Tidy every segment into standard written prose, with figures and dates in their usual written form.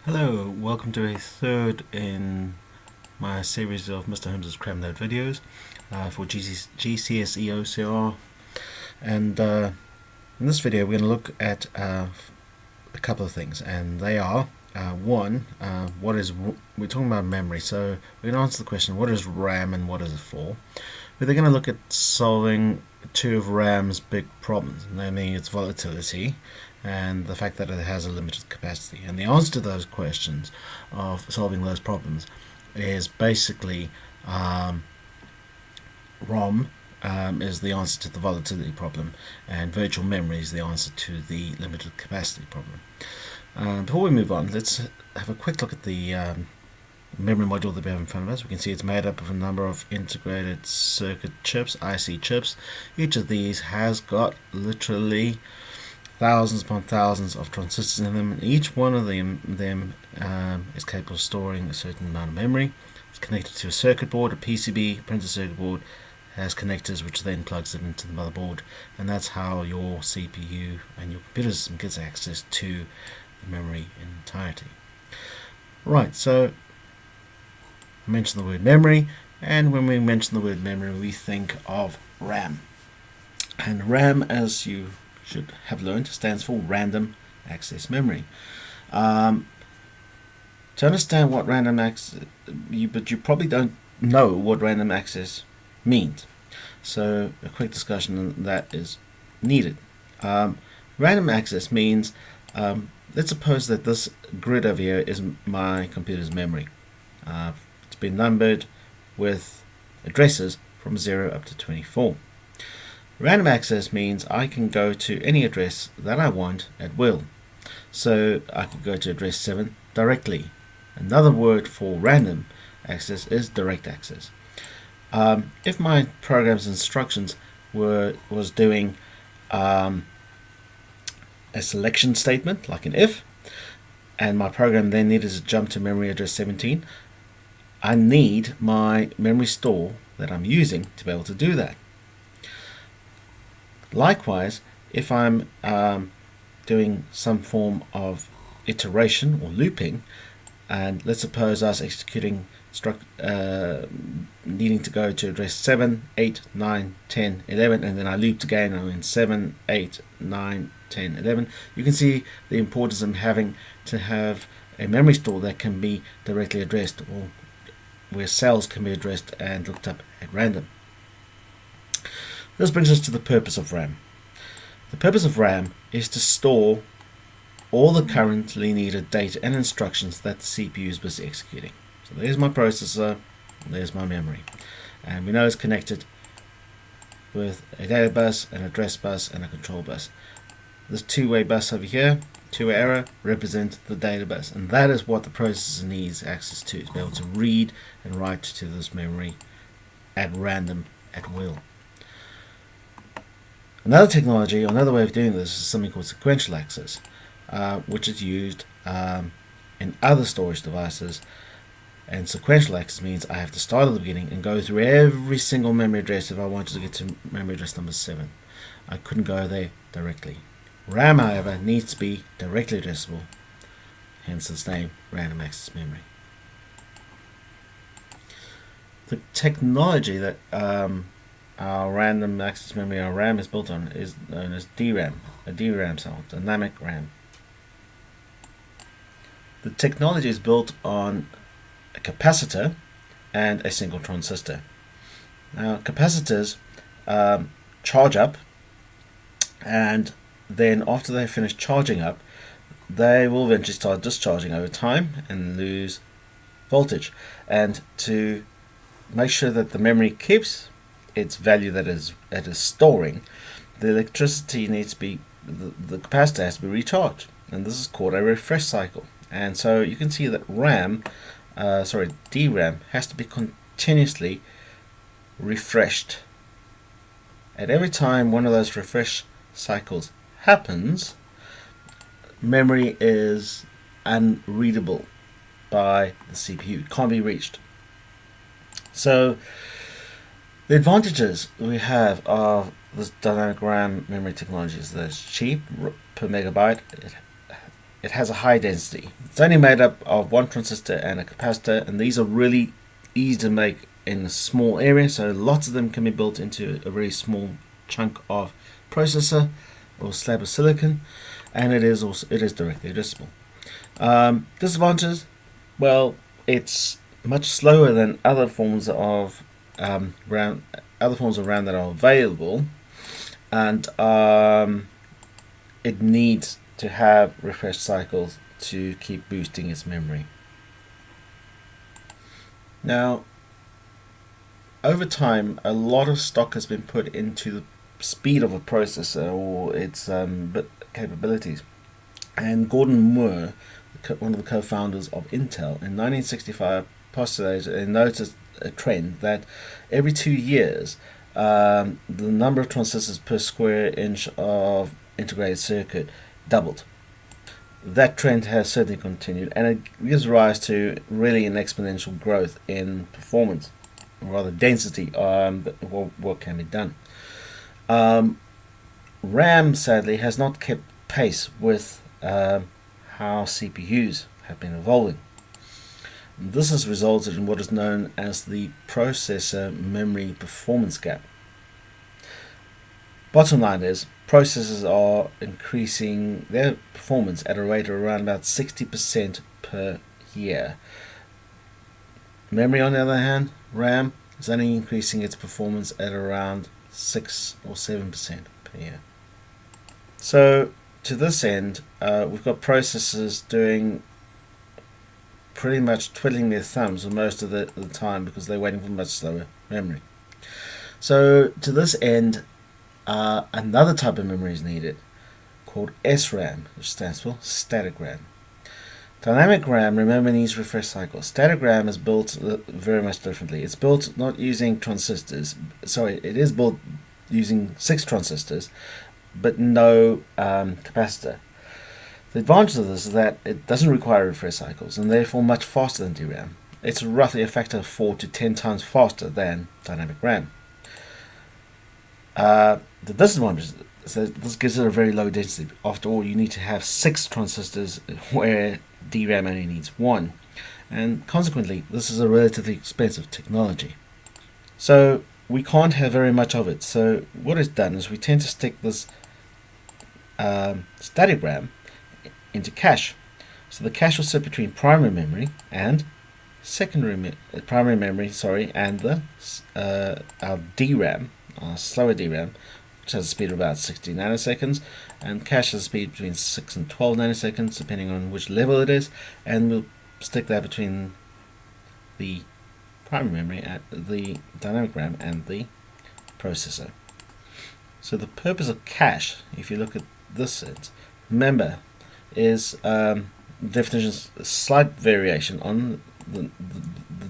Hello, welcome to a third in my series of Mr. Holmes' Cram Note videos for GCSE OCR. And in this video, we're going to look at a couple of things, and they are one, we're talking about memory, so we're going to answer the question, what is RAM and what is it for? We're then going to look at solving two of RAM's big problems, namely its volatility and the fact that it has a limited capacity. And the answer to those questions of solving those problems is basically ROM is the answer to the volatility problem, and virtual memory is the answer to the limited capacity problem. Before we move on, let's have a quick look at the memory module that we have in front of us. We can see it's made up of a number of integrated circuit chips, IC chips. Each of these has got literally thousands upon thousands of transistors in them, and each one of them is capable of storing a certain amount of memory. It's connected to a circuit board, a PCB, printed circuit board, has connectors which then plugs it into the motherboard, and that's how your CPU and your computer system gets access to the memory in entirety. Right, so I mentioned the word memory, and when we mention the word memory we think of RAM. And RAM, as you should have learned, stands for Random Access Memory. To understand what random access, but you probably don't know what random access means. So a quick discussion on that is needed. Random access means, let's suppose that this grid over here is my computer's memory. It's been numbered with addresses from 0 up to 24. Random access means I can go to any address that I want at will. So I could go to address 7 directly. Another word for random access is direct access. If my program's instructions was doing a selection statement, like an if, and my program then needed to jump to memory address 17, I need my memory store that I'm using to be able to do that. Likewise, if I'm doing some form of iteration or looping, and let's suppose I was executing needing to go to address 7, 8, 9, 10, 11, and then I looped again, I'm in 7, 8, 9, 10, 11. You can see the importance of having to have a memory store that can be directly addressed, or where cells can be addressed and looked up at random. This brings us to the purpose of RAM. The purpose of RAM is to store all the currently needed data and instructions that the CPU is busy executing. So there's my processor, there's my memory, and we know it's connected with a data bus, an address bus, and a control bus. This two-way bus over here, two-way arrow, represents the data bus, and that is what the processor needs access to be able to read and write to this memory at random, at will. Another technology, or another way of doing this, is something called sequential access, which is used in other storage devices. And sequential access means I have to start at the beginning and go through every single memory address if I wanted to get to memory address number 7. I couldn't go there directly. RAM, however, needs to be directly addressable, hence its name, Random Access Memory. The technology that our random access memory, our RAM, is built on is known as DRAM, a DRAM cell, dynamic RAM. The technology is built on a capacitor and a single transistor. Now, capacitors charge up, and then after they finish charging up, they will eventually start discharging over time and lose voltage. And to make sure that the memory keeps its value that it is storing, the electricity needs to be, the capacitor has to be recharged, and this is called a refresh cycle. And so you can see that DRAM has to be continuously refreshed. At every time one of those refresh cycles happens, memory is unreadable by the CPU. It can't be reached. So the advantages we have of this dynamic RAM memory technology is that it's cheap per megabyte. It it has a high density. It's only made up of one transistor and a capacitor, and these are really easy to make in a small area, so lots of them can be built into a very small chunk of processor or slab of silicon, and it is directly adjustable. Disadvantages, well, it's much slower than other forms of RAM that are available, and it needs to have refresh cycles to keep boosting its memory. Now, over time, a lot of stock has been put into the speed of a processor or its capabilities. And Gordon Moore, one of the co-founders of Intel, in 1965 postulated and noticed a trend that every 2 years, the number of transistors per square inch of integrated circuit doubled. That trend has certainly continued, and it gives rise to really an exponential growth in performance, or rather density, what can be done. RAM, sadly, has not kept pace with how CPUs have been evolving. This has resulted in what is known as the processor memory performance gap. Bottom line is, processors are increasing their performance at a rate of around about 60% per year. Memory, on the other hand, RAM, is only increasing its performance at around 6 or 7% per year. So to this end, we've got processors doing pretty much twiddling their thumbs most of the time because they're waiting for much slower memory. So to this end, another type of memory is needed called SRAM, which stands for static RAM. Dynamic RAM, remember, needs refresh cycles. Static RAM is built very much differently. It's built not using transistors. Sorry, it is built using 6 transistors, but no capacitor. The advantage of this is that it doesn't require refresh cycles and therefore much faster than DRAM. It's roughly a factor of 4 to 10 times faster than dynamic RAM. The disadvantage is that this gives it a very low density. After all, you need to have 6 transistors where DRAM only needs 1, and consequently this is a relatively expensive technology. So we can't have very much of it. So what is done is we tend to stick this static RAM into cache. So the cache will sit between primary memory and primary memory, and the our DRAM, our slower DRAM, which has a speed of about 60 nanoseconds, and cache has a speed between 6 and 12 nanoseconds depending on which level it is, and we'll stick that between the primary memory, at the dynamic RAM, and the processor. So the purpose of cache, if you look at this sense, remember, is definition's slight variation on the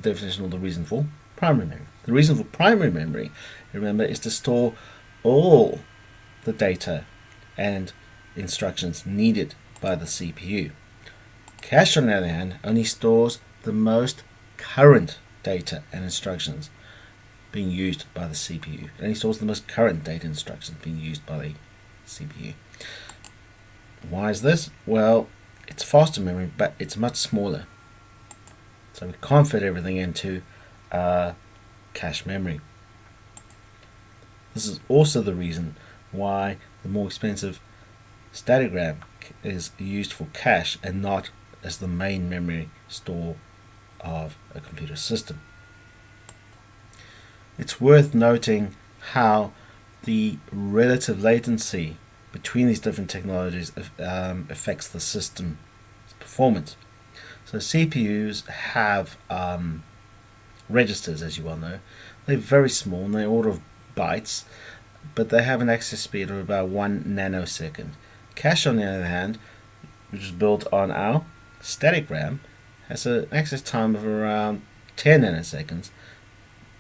definition, or the reason for primary memory. The reason for primary memory, remember, is to store all the data and instructions needed by the CPU. Cache, on the other hand, only stores the most current data and instructions being used by the CPU. It only stores the most current data and instructions being used by the CPU. Why is this? Well, it's faster memory, but it's much smaller. So we can't fit everything into cache memory. This is also the reason why the more expensive static RAM is used for cache and not as the main memory store of a computer system. It's worth noting how the relative latency between these different technologies affects the system's performance. So CPUs have registers, as you well know. They're very small, and they're order of bytes, but they have an access speed of about 1 nanosecond. Cache, on the other hand, which is built on our static RAM, has an access time of around 10 nanoseconds,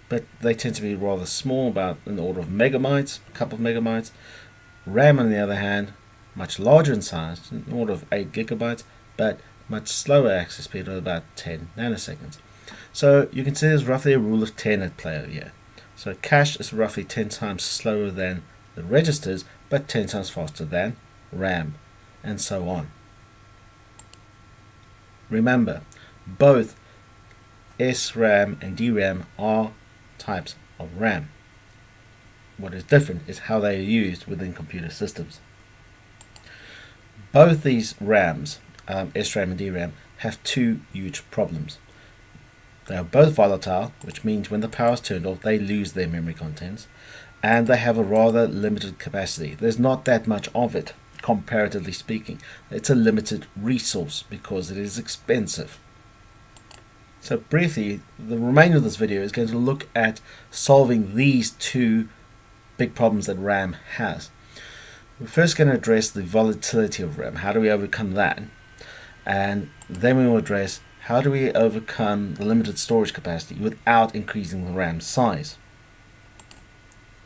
but they tend to be rather small, about in the order of megabytes, a couple of megabytes. RAM, on the other hand, much larger in size, in the order of 8 gigabytes, but much slower access speed of about 10 nanoseconds. So you can see there's roughly a rule of 10 at play over here. So cache is roughly 10 times slower than the registers, but 10 times faster than RAM, and so on. Remember, both SRAM and DRAM are types of RAM. What is different is how they are used within computer systems. Both these RAMs, SRAM and DRAM, have two huge problems. They are both volatile, which means when the power is turned off, they lose their memory contents, and they have a rather limited capacity. There's not that much of it, comparatively speaking. It's a limited resource because it is expensive. So briefly, the remainder of this video is going to look at solving these two big problems that RAM has. We're first going to address the volatility of RAM. How do we overcome that? And then we will address how do we overcome the limited storage capacity without increasing the RAM size.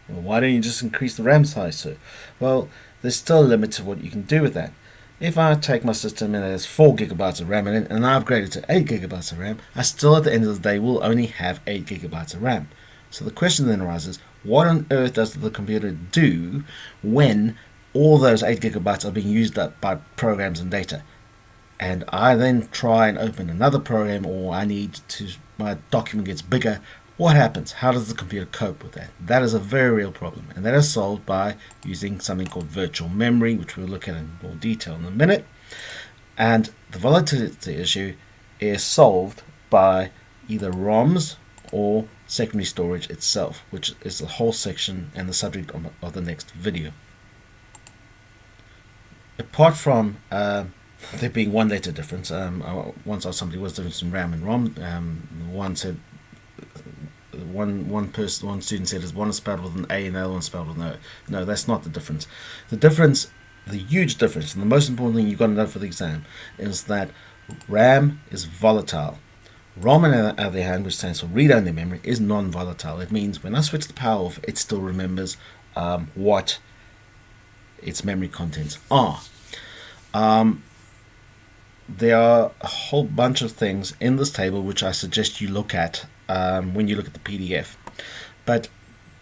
Well, why don't you just increase the RAM size, sir? Well, there's still a limit to what you can do with that. If I take my system and it has 4 gigabytes of RAM in it and I upgrade it to 8 gigabytes of RAM, I still at the end of the day will only have 8 gigabytes of RAM. So the question then arises, what on earth does the computer do when all those 8 gigabytes are being used up by programs and data? And I then try and open another program, or my document gets bigger. What happens? How does the computer cope with that? That is a very real problem, and that is solved by using something called virtual memory, which we'll look at in more detail in a minute. And the volatility issue is solved by either ROMs or secondary storage itself, which is the whole section and the subject of the next video. Apart from there being one letter difference, I once asked somebody what's the difference in RAM and ROM. One said one student said one is spelled with an A and the other one spelled with an O. No, that's not the difference. The huge difference, and the most important thing you've got to know for the exam, is that RAM is volatile. ROM, on the other hand, which stands for read-only memory, is non-volatile. It means when I switch the power off, it still remembers what its memory contents are. There are a whole bunch of things in this table which I suggest you look at when you look at the PDF. But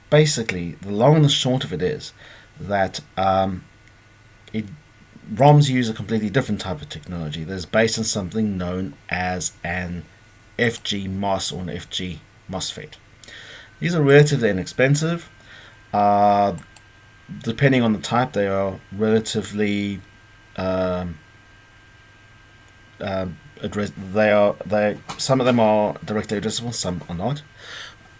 basically, the long and the short of it is that ROMs use a completely different type of technology that's based on something known as an FG MOS or an FG MOSFET. These are relatively inexpensive. Depending on the type, they are relatively some of them are directly addressable, some are not,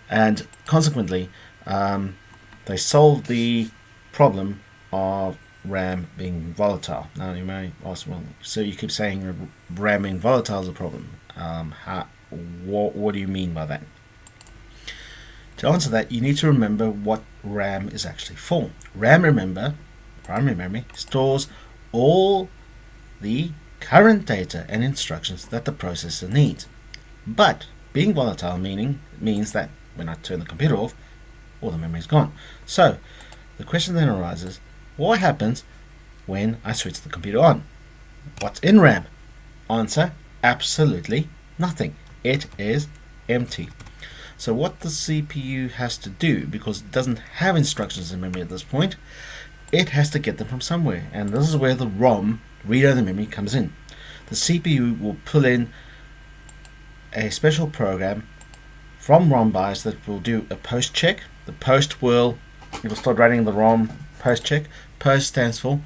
and consequently they solve the problem of RAM being volatile. Now you may ask, well, so you keep saying RAM being volatile is a problem. What do you mean by that? To answer that, you need to remember what RAM is actually for. RAM, remember, primary memory, stores all the current data and instructions that the processor needs. But being volatile means that when I turn the computer off, all the memory is gone. So the question then arises, what happens when I switch the computer on? What's in RAM? Answer, absolutely nothing. It is empty. So what the CPU has to do, because it doesn't have instructions in memory at this point, it has to get them from somewhere, and this is where the ROM, read-only memory, comes in. The CPU will pull in a special program from ROM BIOS that will do a post check. The post will start running the ROM post check. Post stands for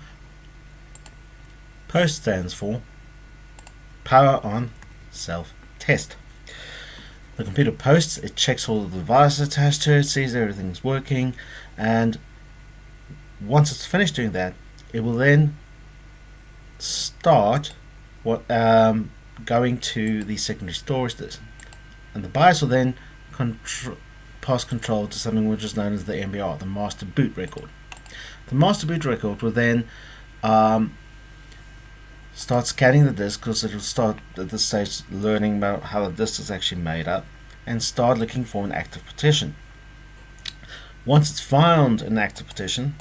power on self test. The computer posts, it checks all of the devices attached to it, sees everything's working, and once it's finished doing that, it will then start going to the secondary storage disk, and the BIOS will then pass control to something which is known as the MBR, the master boot record. The master boot record will then start scanning the disk, because it will start at this stage learning about how the disk is actually made up, and start looking for an active partition. Once it's found an active partition,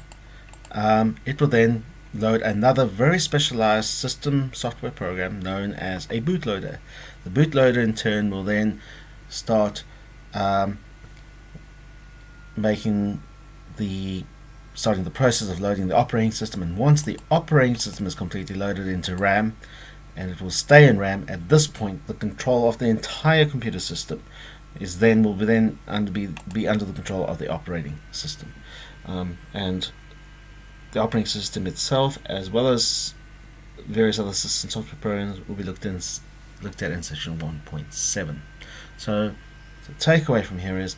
it will then load another very specialized system software program known as a bootloader. The bootloader in turn will then start starting the process of loading the operating system, and once the operating system is completely loaded into RAM and it will stay in RAM. At this point, the control of the entire computer system will be under the control of the operating system, and the operating system itself, as well as various other system software programs, will be looked at in section 1.7. So the takeaway from here is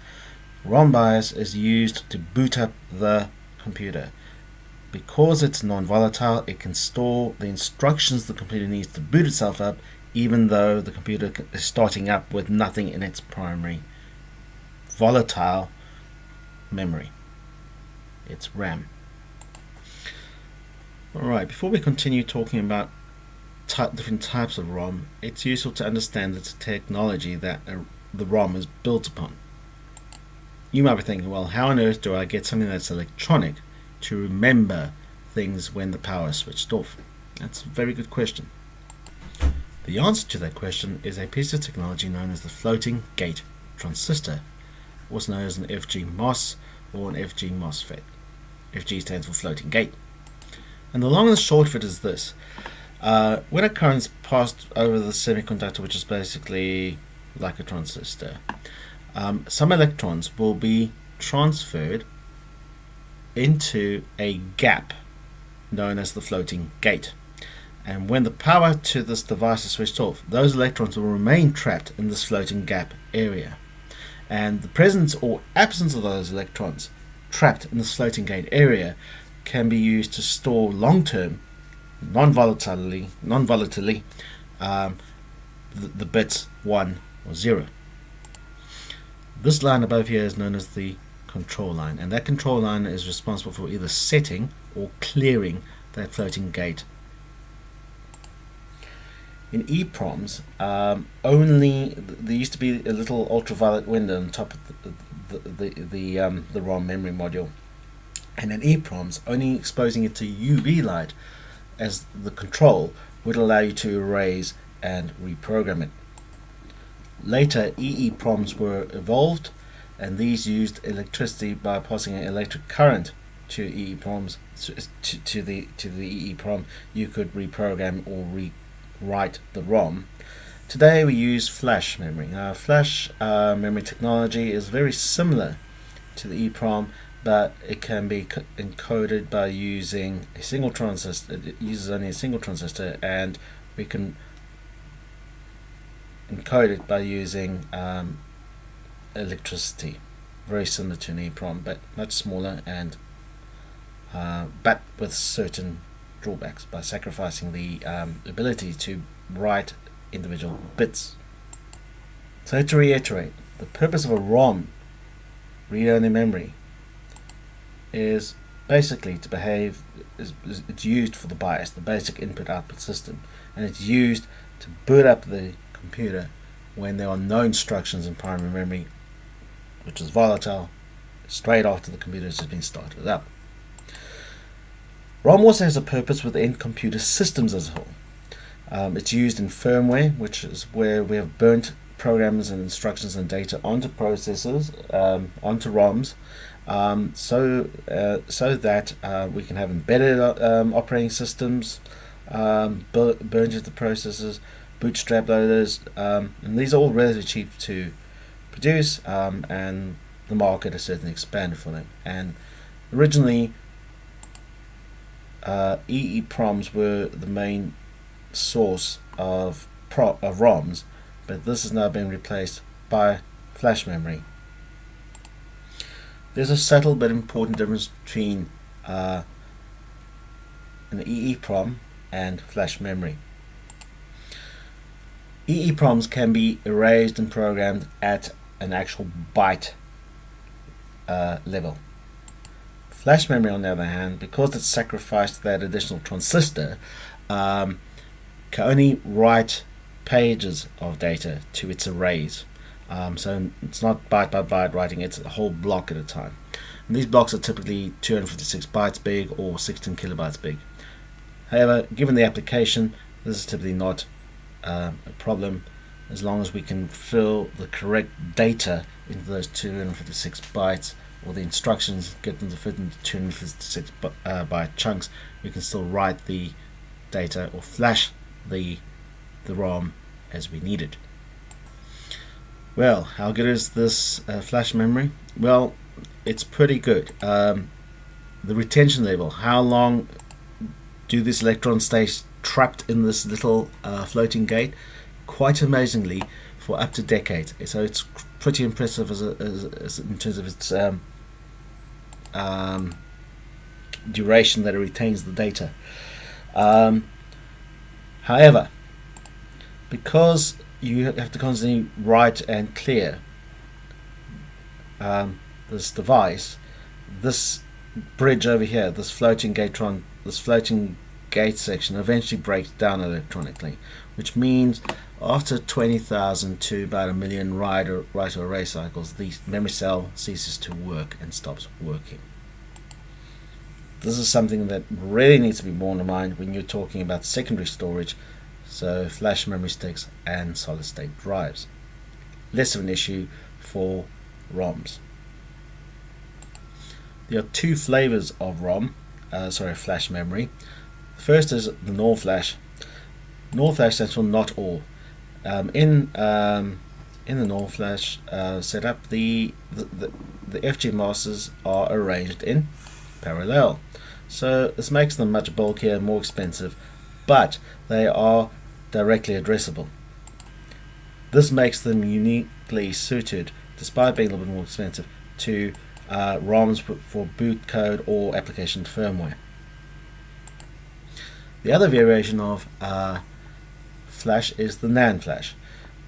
ROM BIOS is used to boot up the computer. Because it's non-volatile, it can store the instructions the computer needs to boot itself up, even though the computer is starting up with nothing in its primary volatile memory. It's RAM. Alright, before we continue talking about different types of ROM, it's useful to understand the technology that the ROM is built upon. You might be thinking, well, how on earth do I get something that's electronic to remember things when the power is switched off? That's a very good question. The answer to that question is a piece of technology known as the floating gate transistor, also known as an FG-MOS or an FG MOSFET. FG stands for floating gate. And the long and the short of it is this. When a current's passed over the semiconductor, which is basically like a transistor, some electrons will be transferred into a gap known as the floating gate. And when the power to this device is switched off, those electrons will remain trapped in this floating gap area. And the presence or absence of those electrons trapped in this floating gate area can be used to store long-term, non-volatilely, the bits 1 or 0. This line above here is known as the control line, and that control line is responsible for either setting or clearing that floating gate. In EEPROMs, there used to be a little ultraviolet window on top of the ROM memory module, and in EEPROMs, only exposing it to UV light as the control would allow you to erase and reprogram it. Later, EEPROMs were evolved, and these used electricity by passing an electric current to EEPROMs. To the EEPROM, you could reprogram or rewrite the ROM. Today we use flash memory. Now, flash memory technology is very similar to the EEPROM, but it can be encoded by using a single transistor. It uses only a single transistor, and we can encode it by using electricity, very similar to an EEPROM, but much smaller, and but with certain drawbacks by sacrificing the ability to write individual bits. So to reiterate, the purpose of a ROM, read-only memory, is basically to behave. It's used for the BIOS, the basic input-output system, and it's used to boot up the computer when there are no instructions in primary memory, which is volatile, straight after the computer has been started up. ROM also has a purpose within computer systems as a whole. It's used in firmware, which is where we have burnt programs and instructions and data onto processors, onto ROMs, so that we can have embedded operating systems burnt into the processors, bootstrap loaders, and these are all relatively cheap to produce, and the market has certainly expanded for them. And originally, EEPROMs were the main source of ROMs, but this has now been replaced by flash memory. There's a subtle but important difference between an EEPROM and flash memory. EEPROMs can be erased and programmed at an actual byte level. Flash memory, on the other hand, because it's sacrificed that additional transistor, can only write pages of data to its arrays. So it's not byte by byte writing, it's a whole block at a time. And these blocks are typically 256 bytes big or 16 kilobytes big. However, given the application, this is typically not a problem, as long as we can fill the correct data into those 256 bytes, or the instructions get them to fit into 256 byte chunks. We can still write the data or flash the the ROM as we need it. Well, how good is this flash memory? Well, it's pretty good. The retention level, how long do these electrons stay trapped in this little floating gate? Quite amazingly, for up to decades. So it's pretty impressive as in terms of its duration that it retains the data. However, because you have to constantly write and clear this device, this bridge over here, this floating gate section eventually breaks down electronically, which means after 20,000 to about 1 million write or array cycles, the memory cell ceases to work and stops working. This is something that really needs to be borne in mind when you're talking about secondary storage, so flash memory sticks and solid state drives. Less of an issue for ROMs. There are two flavors of flash memory. The first is the NOR flash. NOR flash stands for not all. In the NOR flash setup, the FG masses are arranged in parallel. So this makes them much bulkier, more expensive, but they are directly addressable. This makes them uniquely suited, despite being a little bit more expensive, to ROMs for boot code or application firmware. The other variation of flash is the NAND flash,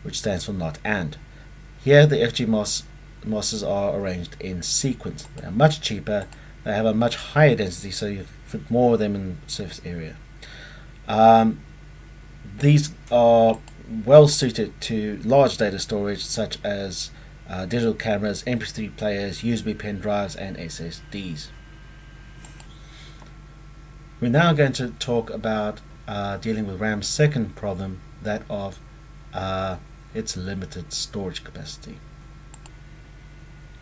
which stands for not and. Here the FG masses are arranged in sequence. They are much cheaper, they have a much higher density, so you fit more of them in the surface area. These are well suited to large data storage such as digital cameras, MP3 players, USB pen drives and SSDs. We're now going to talk about dealing with RAM's second problem, that of its limited storage capacity.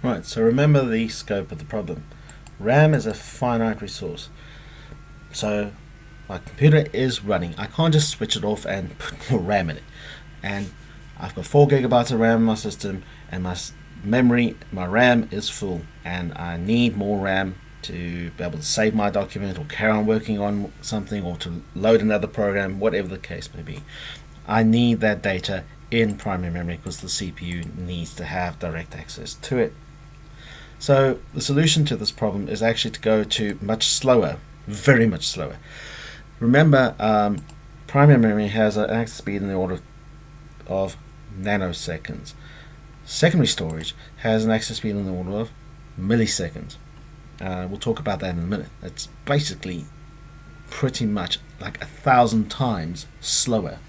Right, so remember the scope of the problem. RAM is a finite resource. So my computer is running. I can't just switch it off and put more RAM in it. And I've got 4 gigabytes of RAM in my system, and my memory, my RAM is full, and I need more RAM to be able to save my document or carry on working on something or to load another program, whatever the case may be. I need that data in primary memory because the CPU needs to have direct access to it. So the solution to this problem is actually to go to much slower, very much slower. Remember, primary memory has an access speed in the order of nanoseconds. Secondary storage has an access speed in the order of milliseconds. We'll talk about that in a minute. It's basically pretty much like 1,000 times slower.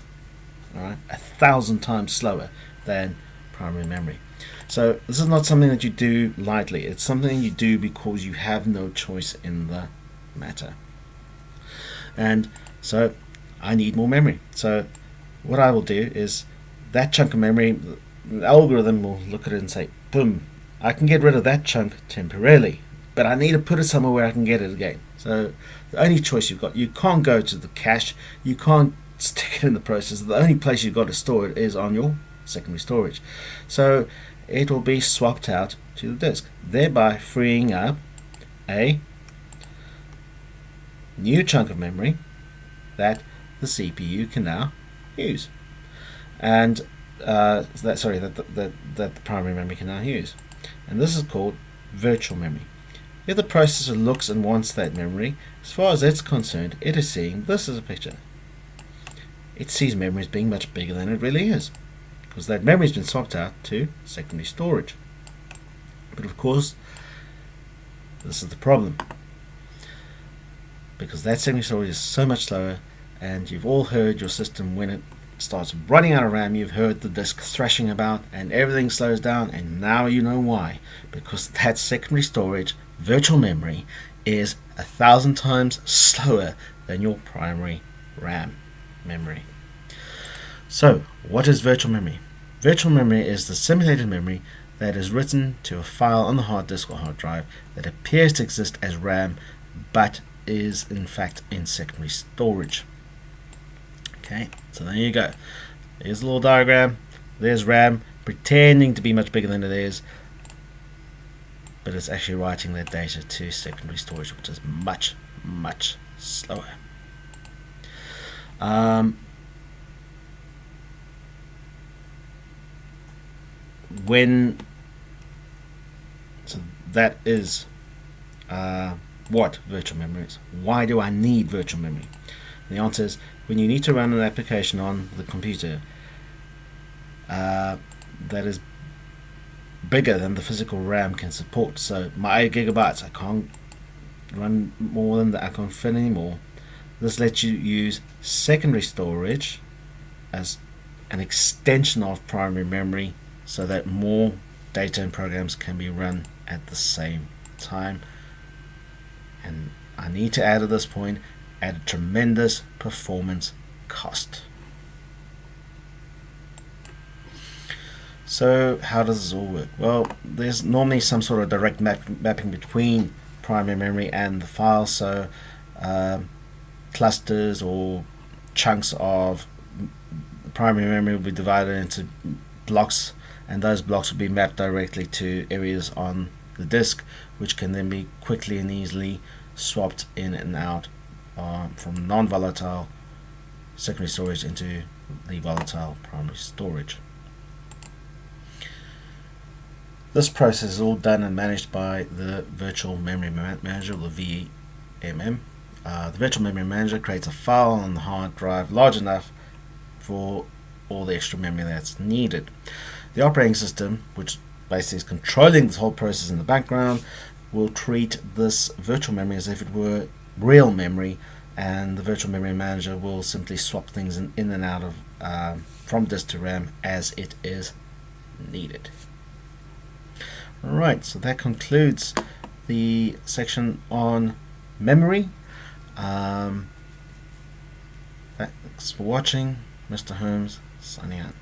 Alright, 1,000 times slower than primary memory. So this is not something that you do lightly. It's something you do because you have no choice in the matter. And so I need more memory. So what I will do is that chunk of memory, the algorithm will look at it and say, boom, I can get rid of that chunk temporarily, but I need to put it somewhere where I can get it again. So the only choice you've got, you can't go to the cache, you can't stick it in the processor. The only place you've got to store it is on your secondary storage. So it will be swapped out to the disk, thereby freeing up a new chunk of memory that the CPU can now use, and that the primary memory can now use. And this is called virtual memory. If the processor looks and wants that memory, as far as it's concerned, it is seeing this as a picture. It sees memory as being much bigger than it really is, because that memory has been swapped out to secondary storage. But of course, this is the problem, because that secondary storage is so much slower, and you've all heard your system when it starts running out of RAM, you've heard the disk thrashing about and everything slows down, and now you know why. Because that secondary storage, virtual memory, is 1,000 times slower than your primary RAM memory. So what is virtual memory? Virtual memory is the simulated memory that is written to a file on the hard disk or hard drive that appears to exist as RAM but is in fact in secondary storage. Okay, so there you go. There's a little diagram. There's RAM pretending to be much bigger than it is, but it's actually writing that data to secondary storage, which is much, much slower. So that is what virtual memory is. Why do I need virtual memory? The answer is when you need to run an application on the computer that is bigger than the physical RAM can support. So my 8 gigabytes, I can't run more than that, I can't fit anymore. This lets you use secondary storage as an extension of primary memory so that more data and programs can be run at the same time. And I need to add at this point at a tremendous performance cost. So how does this all work? Well, there's normally some sort of direct mapping between primary memory and the file. So clusters or chunks of primary memory will be divided into blocks, and those blocks will be mapped directly to areas on the disk, which can then be quickly and easily swapped in and out from non-volatile secondary storage into the volatile primary storage. This process is all done and managed by the Virtual Memory Manager, or the VMM. The Virtual Memory Manager creates a file on the hard drive large enough for all the extra memory that's needed. The operating system, which basically is controlling this whole process in the background, will treat this virtual memory as if it were real memory, and the Virtual Memory Manager will simply swap things in and out of from disk to RAM as it is needed. Alright, so that concludes the section on memory. Thanks for watching. Mr. Holmes signing out.